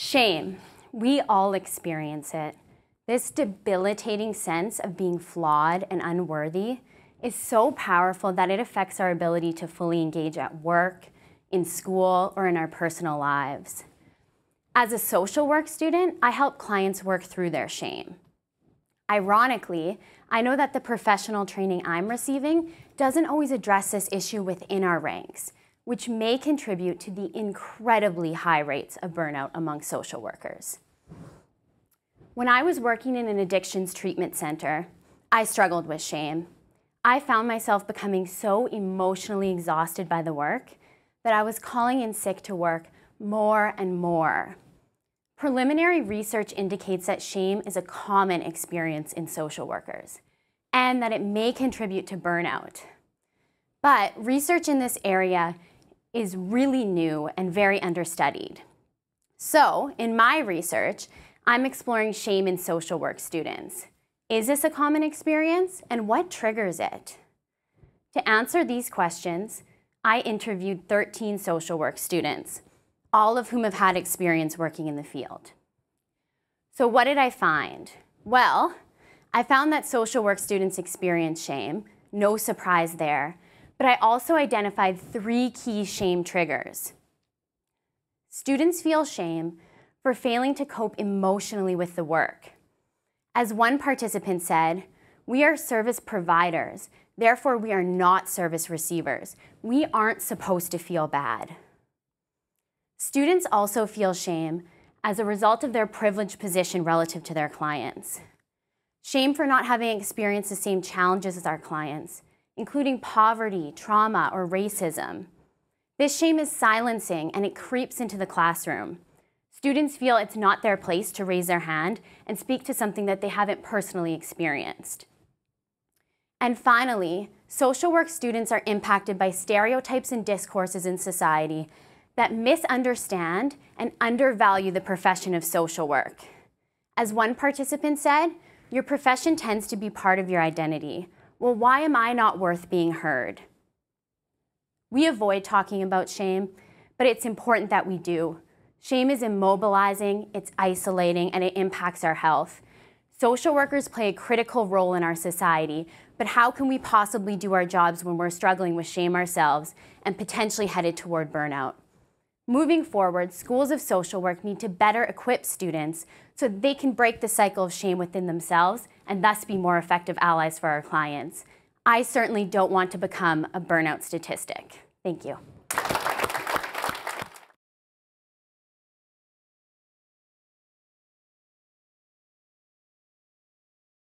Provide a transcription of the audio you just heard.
Shame. We all experience it. This debilitating sense of being flawed and unworthy is so powerful that it affects our ability to fully engage at work, in school, or in our personal lives. As a social work student, I help clients work through their shame. Ironically, I know that the professional training I'm receiving doesn't always address this issue within our ranks, which may contribute to the incredibly high rates of burnout among social workers. When I was working in an addictions treatment center, I struggled with shame. I found myself becoming so emotionally exhausted by the work that I was calling in sick to work more and more. Preliminary research indicates that shame is a common experience in social workers and that it may contribute to burnout. But research in this area is really new and very understudied. So, in my research, I'm exploring shame in social work students. Is this a common experience, and what triggers it? To answer these questions, I interviewed 13 social work students, all of whom have had experience working in the field. So what did I find? Well, I found that social work students experience shame, no surprise there, but I also identified 3 key shame triggers. Students feel shame for failing to cope emotionally with the work. As one participant said, "We are service providers, therefore we are not service receivers. We aren't supposed to feel bad." Students also feel shame as a result of their privileged position relative to their clients. Shame for not having experienced the same challenges as our clients, including poverty, trauma, or racism. This shame is silencing and it creeps into the classroom. Students feel it's not their place to raise their hand and speak to something that they haven't personally experienced. And finally, social work students are impacted by stereotypes and discourses in society that misunderstand and undervalue the profession of social work. As one participant said, "Your profession tends to be part of your identity. Well, why am I not worth being heard?" We avoid talking about shame, but it's important that we do. Shame is immobilizing, it's isolating, and it impacts our health. Social workers play a critical role in our society, but how can we possibly do our jobs when we're struggling with shame ourselves and potentially headed toward burnout? Moving forward, schools of social work need to better equip students so they can break the cycle of shame within themselves and thus be more effective allies for our clients. I certainly don't want to become a burnout statistic. Thank you.